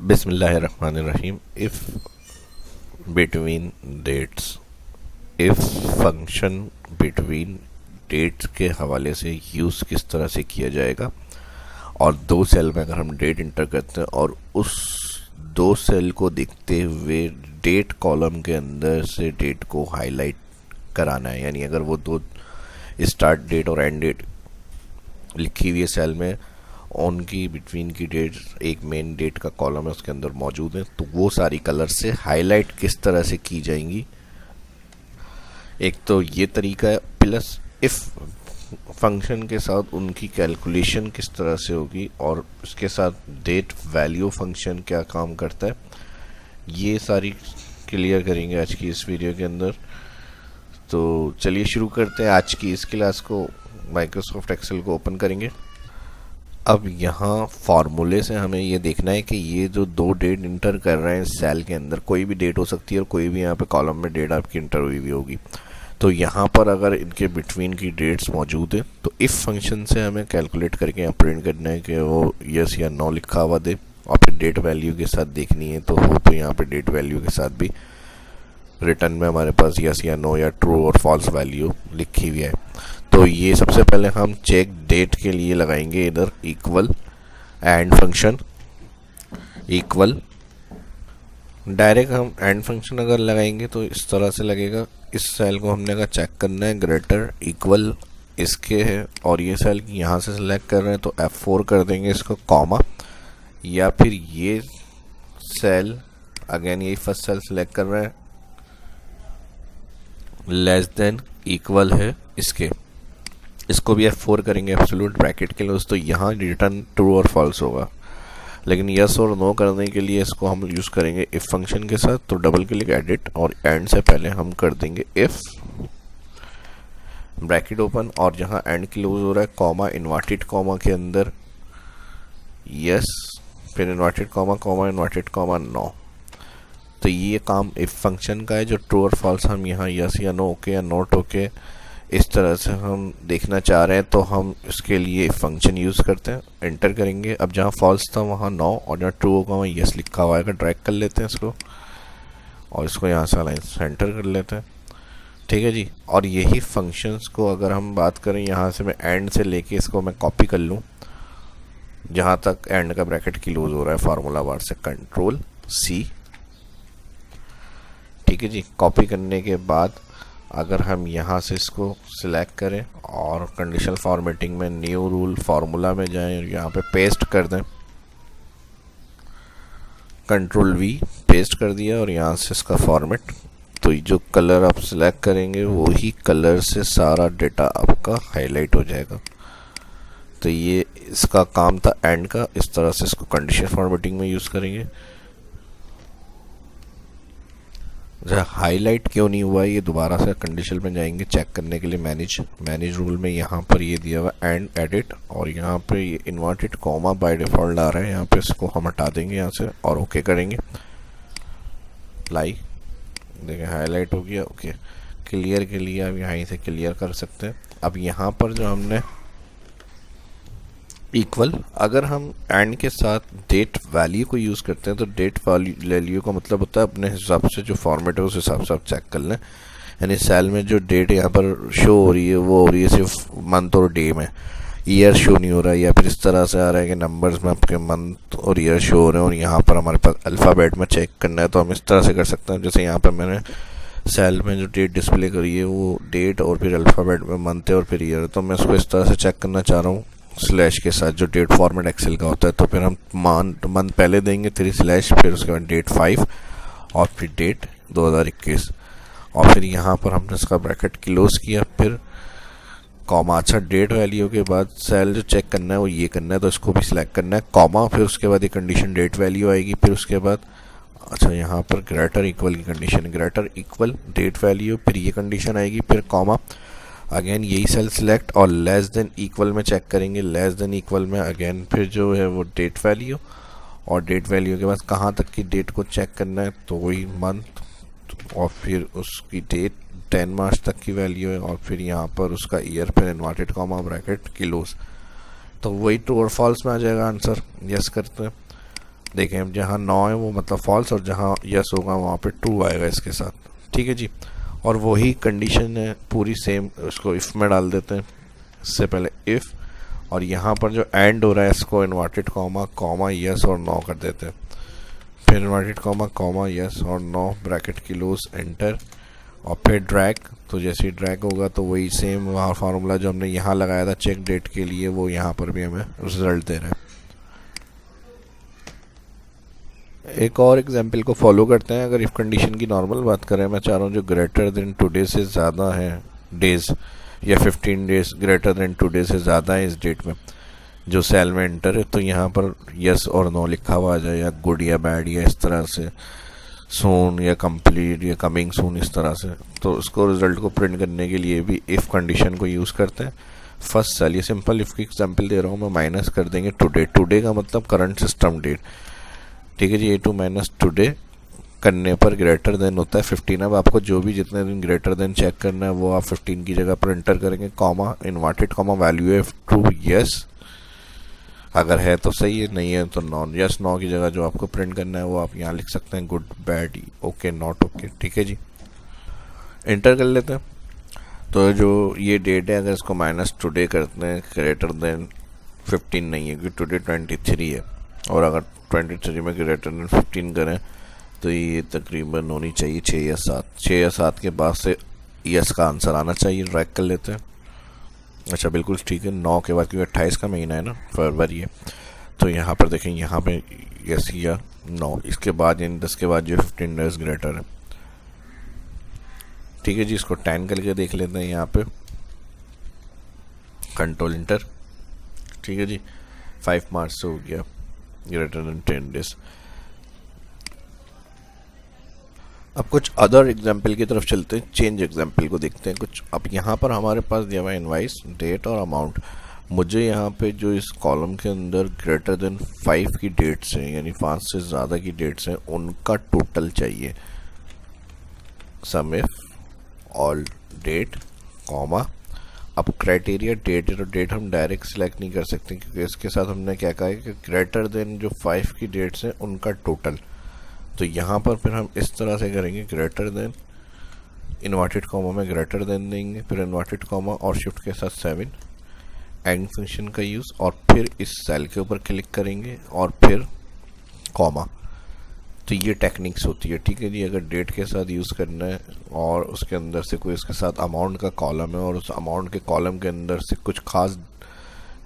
बिस्मिल्लाहिर्रहमानिर्रहीम। Between dates if function between dates के हवाले से यूज़ किस तरह से किया जाएगा। और दो सेल में अगर हम डेट इंटर करते हैं और उस दो सेल को देखते हुए डेट कॉलम के अंदर से डेट को हाईलाइट कराना है, यानी अगर वो दो स्टार्ट डेट और एंड डेट लिखी हुई है सेल में, उनकी बिटवीन की डेट एक मेन डेट का कॉलम है उसके अंदर मौजूद है, तो वो सारी कलर से हाईलाइट किस तरह से की जाएंगी। एक तो ये तरीका है, प्लस इफ़ फंक्शन के साथ उनकी कैलकुलेशन किस तरह से होगी और उसके साथ डेट वैल्यू फंक्शन क्या काम करता है, ये सारी क्लियर करेंगे आज की इस वीडियो के अंदर। तो चलिए शुरू करते हैं आज की इस क्लास को। माइक्रोसॉफ्ट एक्सेल को ओपन करेंगे। अब यहाँ फार्मूले से हमें ये देखना है कि ये जो दो डेट इंटर कर रहे हैं सेल के अंदर, कोई भी डेट हो सकती है और कोई भी यहाँ पे कॉलम में डेट आपकी इंटर हुई भी होगी। तो यहाँ पर अगर इनके बिटवीन की डेट्स मौजूद है तो इफ़ फंक्शन से हमें कैलकुलेट करके यहाँ प्रिंट करना है कि वो यस या नो लिखा हुआ दे, और फिर डेट वैल्यू के साथ देखनी है तो हो तो यहाँ पे डेट वैल्यू के साथ भी रिटर्न में हमारे पास यस या नो या ट्रू और फॉल्स वैल्यू लिखी हुई है। तो ये सबसे पहले हम चेक डेट के लिए लगाएंगे इधर equal and function. Equal direct हम एंड फंक्शन अगर लगाएंगे तो इस तरह से लगेगा। इस सेल को हमने कहा चेक करना है, ग्रेटर इक्वल इसके है, और ये सेल यहाँ से सिलेक्ट कर रहे हैं तो F4 कर देंगे इसको कॉमा, या फिर ये सेल अगेन यही फर्स्ट सेल सिलेक्ट कर रहे हैं, लेस देन इक्वल है इसके, इसको भी F4 करेंगे एब्सोल्यूट ब्रैकेट के लिए। तो यहाँ रिटर्न ट्रू और फॉल्स होगा, लेकिन यस और नो करने के लिए इसको हम यूज़ करेंगे इफ़ फंक्शन के साथ। तो डबल क्लिक एडिट और एंड से पहले हम कर देंगे इफ़ ब्रैकेट ओपन, और जहाँ एंड क्लोज हो रहा है कॉमा, इन्वर्टेड कॉमा के अंदर यस, फिर inverted comma comma inverted comma no. तो ये काम इफ़ फंक्शन का है। जो ट्रू और फॉल्स हम यहाँ यस या नो ओके या नॉट ओके इस तरह से हम देखना चाह रहे हैं, तो हम इसके लिए फंक्शन यूज़ करते हैं, एंटर करेंगे। अब जहाँ फॉल्स था वहाँ नो, और जहाँ ट्रू होगा वहाँ यस लिखा हुआ है। ड्रैग कर लेते हैं इसको और इसको यहाँ से अलाइन सेंटर कर लेते हैं, ठीक है जी। और यही फंक्शंस को अगर हम बात करें, यहाँ से मैं एंड से लेके इसको मैं कॉपी कर लूँ जहाँ तक एंड का ब्रैकेट क्लोज हो रहा है फार्मूला बार से, कंट्रोल C, ठीक है जी। कॉपी करने के बाद अगर हम यहाँ से इसको सिलेक्ट करें और कंडीशनल फॉर्मेटिंग में न्यू रूल फार्मूला में जाएं और यहाँ पे पेस्ट कर दें, कंट्रोल V पेस्ट कर दिया और यहाँ से इसका फॉर्मेट। तो जो कलर आप सिलेक्ट करेंगे वही कलर से सारा डेटा आपका हाईलाइट हो जाएगा। तो ये इसका काम था एंड का। इस तरह से इसको कंडीशनल फॉर्मेटिंग में यूज़ करेंगे। हाईलाइट क्यों नहीं हुआ है, ये दोबारा से कंडीशनल में जाएंगे चेक करने के लिए। मैनेज रूल में यहाँ पर ये दिया हुआ एंड एडिट, और यहाँ पे ये इन्वर्टेड कॉमा बाय डिफ़ॉल्ट आ रहा है, यहाँ पे इसको हम हटा देंगे यहाँ से और ओके करेंगे। अप्लाई, देखें हाईलाइट हो गया। ओके, क्लियर के लिए आप यहाँ से क्लियर कर सकते हैं। अब यहाँ पर जो हमने इक्वल, अगर हम एंड के साथ डेट वैल्यू को यूज़ करते हैं तो डेट वैल्यू का मतलब होता है अपने हिसाब से जो फॉर्मेट है उस हिसाब से आप चेक कर लें। यानी सेल में जो डेट यहाँ पर शो हो रही है वो हो रही है सिर्फ मंथ और डे में, ईयर शो नहीं हो रहा है, या फिर इस तरह से आ रहा है कि नंबर्स में आपके मंथ और ईयर शो हो रहे हैं और यहाँ पर हमारे पास अल्फ़ाबेट में चेक करना है तो हम इस तरह से कर सकते हैं। जैसे यहाँ पर मैंने सेल में जो डेट डिस्प्ले करी है वो डेट और फिर अल्फ़ाबेट में मंथ है और फिर ईयर है, तो मैं इसको इस तरह से चेक करना चाह रहा हूँ स्लैश के साथ जो डेट फॉर्मेट एक्सेल का होता है। तो फिर हम मंथ पहले देंगे 3 स्लैश, फिर उसके बाद डेट 5 और फिर डेट 2021, और फिर यहाँ पर हमने इसका ब्रैकेट क्लोज किया, फिर कॉमा। अच्छा, डेट वैल्यू के बाद सेल जो चेक करना है वो ये करना है तो इसको भी सिलेक्ट करना है, कॉमा, फिर उसके बाद ये कंडीशन डेट वैल्यू आएगी, फिर उसके बाद अच्छा यहाँ पर ग्रेटर इक्वल की condition, greater equal date value, फिर ये कंडीशन आएगी, फिर कॉमा, अगेन यही सेल सिलेक्ट और लेस देन इक्वल में चेक करेंगे। लेस देन इक्वल में अगेन फिर जो है वो डेट वैल्यू, और डेट वैल्यू के बाद कहाँ तक की डेट को चेक करना है तो वही मंथ, और फिर उसकी डेट 10 मार्च तक की वैल्यू है, और फिर यहाँ पर उसका ईयर, फिर इन्वर्टेड कॉमा ब्रैकेट क्लोज। तो वही ट्रू और फॉल्स में आ जाएगा आंसर। यस करते हैं। देखें अब जहाँ 9 है वो मतलब फॉल्स, और जहाँ यस होगा वहाँ पे ट्रू आएगा इसके साथ। ठीक है जी, और वही कंडीशन है पूरी सेम, उसको इफ़ में डाल देते हैं। इससे पहले इफ़, और यहाँ पर जो एंड हो रहा है इसको इन्वर्टेड कॉमा कॉमा यस और नो कर देते हैं। फिर इन्वर्टेड कॉमा कॉमा यस और नो ब्रैकेट क्लोज एंटर, और फिर ड्रैग। तो जैसे ही ड्रैग होगा तो वही सेम वहाँ फार्मूला जो हमने यहाँ लगाया था चेक डेट के लिए वो यहाँ पर भी हमें रिजल्ट दे रहा है। एक और एग्जाम्पल को फॉलो करते हैं। अगर इफ कंडीशन की नॉर्मल बात करें, मैं चाह रहा हूँ जो ग्रेटर देन टुडे से ज़्यादा है डेज, या 15 डेज ग्रेटर देन टुडे से ज़्यादा है इस डेट में जो सेल में एंटर है, तो यहाँ पर यस और नो लिखा हुआ आ जाए, या गुड या बैड, या इस तरह से सून या कंप्लीट या कमिंग सून, इस तरह से। तो उसको रिजल्ट को प्रिंट करने के लिए भी इफ़ कंडीशन को यूज़ करते हैं। फर्स्ट सेल, ये सिंपल इफ़ की एग्जाम्पल दे रहा हूँ मैं, माइनस कर देंगे टुडे। टुडे का मतलब करंट सिस्टम डेट। ठीक है जी, A2 माइनस टुडे करने पर ग्रेटर देन होता है 15। अब आपको जो भी जितने दिन ग्रेटर देन चेक करना है वो आप 15 की जगह पर एंटर करेंगे, कॉमा इन्वर्टेड कॉमा वैल्यू है ट्रू यस, अगर है तो सही है, नहीं है तो नॉन। यस नो की जगह जो आपको प्रिंट करना है वो आप यहाँ लिख सकते हैं good bad okay not okay. ठीक है जी, एंटर कर लेते हैं। तो जो ये डेट है अगर इसको माइनस टुडे करते हैं ग्रेटर देन 15 नहीं है क्योंकि टुडे 23 है, और अगर 23 में ग्रेटर देन 15 करें तो ये तकरीबन होनी चाहिए 6 या 7। 6 या 7 के बाद से यस का आंसर आना चाहिए। ट्रैक कर लेते हैं। अच्छा बिल्कुल ठीक है, 9 के बाद क्योंकि 28 का महीना है ना, फरवरी है, तो यहाँ पर देखें यहाँ पे यस या 9, इसके बाद यानी 10 के बाद जो 15 डेज ग्रेटर है। ठीक है जी, इसको 10 करके देख लेते हैं यहाँ पे, कंट्रोल इंटर। ठीक है जी, 5 मार्च से हो गया ग्रेटर देन 10 डेज। अब कुछ अदर एग्जाम्पल की तरफ चलते हैं, चेंज एग्जाम्पल को देखते हैं कुछ। अब यहाँ पर हमारे पास दिया हुआ है इनवाइस डेट और अमाउंट। मुझे यहाँ पे जो इस कॉलम के अंदर ग्रेटर देन 5 की डेट्स हैं, यानी 5 से ज़्यादा की डेट्स हैं, उनका टोटल चाहिए। सम इफ ऑल डेट कॉमा, अब क्राइटेरिया डेट है तो डेट हम डायरेक्ट सिलेक्ट नहीं कर सकते क्योंकि इसके साथ हमने क्या कहा है कि ग्रेटर देन जो 5 की डेट्स हैं उनका टोटल। तो यहाँ पर फिर हम इस तरह से करेंगे, ग्रेटर देन इन्वर्टेड कॉमा में ग्रेटर देन देंगे, फिर इन्वर्टेड कॉमा और शिफ्ट के साथ 7 एंड फंक्शन का यूज़, और फिर इस सेल के ऊपर क्लिक करेंगे और फिर कॉमा। तो ये टेक्निक्स होती है। ठीक है जी, अगर डेट के साथ यूज़ करना है और उसके अंदर से कोई इसके साथ अमाउंट का कॉलम है और उस अमाउंट के कॉलम के अंदर से कुछ खास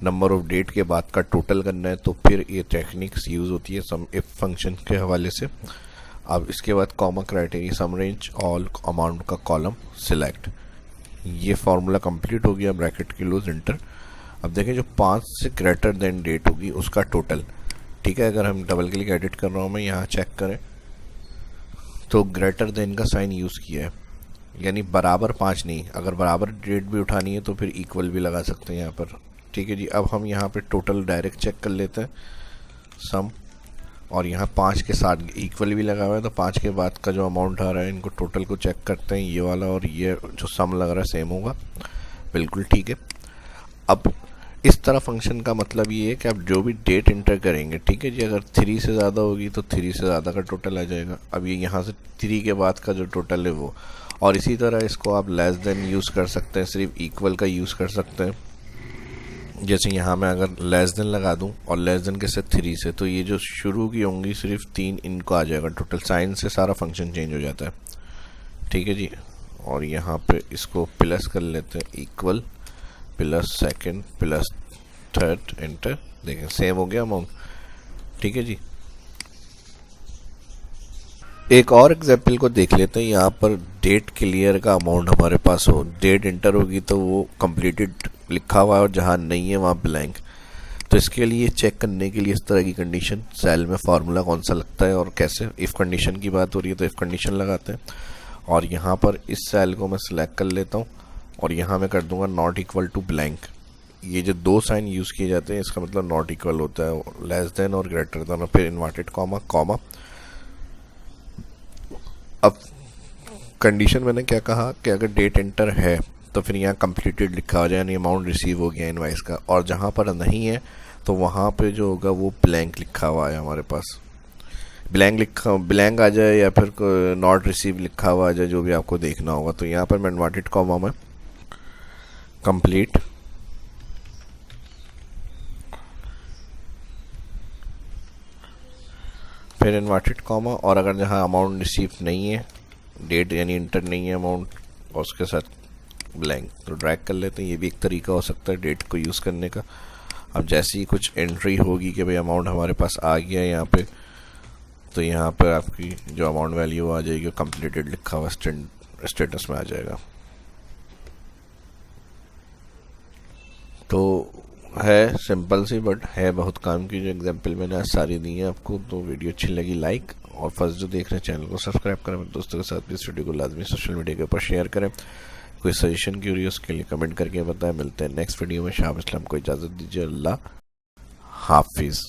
नंबर ऑफ डेट के बाद का टोटल करना है, तो फिर ये टेक्निक्स यूज़ होती है सम इफ फंक्शन के हवाले से। अब इसके बाद कॉमा क्राइटेरिया सम रेंज ऑल अमाउंट का कॉलम सिलेक्ट, ये फार्मूला कंप्लीट हो गया, ब्रैकेट की क्लोज एंटर। अब देखें जो 5 से ग्रेटर देन डेट होगी उसका टोटल। ठीक है, अगर हम डबल क्लिक एडिट कर रहा हूँ मैं, यहाँ चेक करें तो ग्रेटर देन का साइन यूज़ किया है, यानी बराबर 5 नहीं, अगर बराबर डेट भी उठानी है तो फिर इक्वल भी लगा सकते हैं यहाँ पर। ठीक है जी, अब हम यहाँ पे टोटल डायरेक्ट चेक कर लेते हैं सम, और यहाँ 5 के साथ इक्वल भी लगा हुआ है, तो 5 के बाद का जो अमाउंट आ रहा है इनको टोटल को चेक करते हैं, ये वाला और ये जो सम लग रहा है सेम होगा। बिल्कुल ठीक है। अब इस तरह फंक्शन का मतलब ये है कि आप जो भी डेट इंटर करेंगे, ठीक है जी, अगर 3 से ज़्यादा होगी तो 3 से ज़्यादा का टोटल आ जाएगा। अब ये यहाँ से 3 के बाद का जो टोटल है वो, और इसी तरह इसको आप लेस देन यूज़ कर सकते हैं, सिर्फ इक्वल का यूज़ कर सकते हैं। जैसे यहाँ मैं अगर लेस देन लगा दूँ और लेस देन के साथ 3 से, तो ये जो शुरू की होंगी सिर्फ 3 इनको आ जाएगा टोटल, साइन से सारा फंक्शन चेंज हो जाता है। ठीक है जी, और यहाँ पे इसको प्लस कर लेते हैं, equal plus second plus third enter, देखें सेम हो गया अमाउंट। ठीक है जी, एक और एग्जाम्पल को देख लेते हैं। यहाँ पर डेट क्लियर का अमाउंट हमारे पास हो, डेट इंटर होगी तो वो कंप्लीटेड लिखा हुआ है और जहाँ नहीं है वहाँ ब्लैंक। तो इसके लिए चेक करने के लिए इस तरह की कंडीशन सेल में फार्मूला कौन सा लगता है और कैसे, इफ़ कंडीशन की बात हो रही है तो इफ़ कंडीशन लगाते हैं, और यहाँ पर इस सेल को मैं सिलेक्ट कर लेता हूँ और यहाँ मैं कर दूंगा नॉट इक्वल टू ब्लैंक। ये जो 2 साइन यूज़ किए जाते हैं इसका मतलब नॉट इक्वल होता है, लेस देन और ग्रेटर देन, और फिर इन्वर्टेड कॉमा कॉमा। अब कंडीशन मैंने क्या कहा कि अगर डेट एंटर है तो फिर यहाँ कंप्लीटेड लिखा हो जाए, यानी अमाउंट रिसीव हो गया इनवाइस का, और जहाँ पर नहीं है तो वहाँ पे जो होगा वो ब्लैंक लिखा हुआ है हमारे पास। ब्लैंक आ जाए या फिर नॉट रिसीव लिखा हुआ आ जाए, जो भी आपको देखना होगा। तो यहाँ पर मैं इन्वर्टेड कॉमा में कंप्लीट फिर इन्वर्टेड कॉमा, और अगर जहाँ अमाउंट रिसीव नहीं है, डेट यानी इंटर नहीं है अमाउंट, और उसके साथ ब्लैंक, तो ड्रैग कर लेते हैं। ये भी एक तरीका हो सकता है डेट को यूज़ करने का। अब जैसे ही कुछ एंट्री होगी कि भाई अमाउंट हमारे पास आ गया है यहाँ पे, तो यहाँ पर आपकी जो अमाउंट वैल्यू आ जाएगी, कंप्लीटेड लिखा हुआ स्टेटस में आ जाएगा। तो है सिंपल सी, बट है बहुत काम की। जो एग्जांपल मैंने आज सारी दी है आपको। तो वीडियो अच्छी लगी लाइक, और फर्स्ट जो देख रहे हैं चैनल को सब्सक्राइब करें, दोस्तों के साथ भी इस वीडियो को लाजमी सोशल मीडिया के ऊपर शेयर करें। कोई सजेशन क्यूरियस के लिए कमेंट करके बताएं। मिलते हैं नेक्स्ट वीडियो में। शाह इस्लाम को इजाज़त दीजिए। अल्लाह हाफिज़।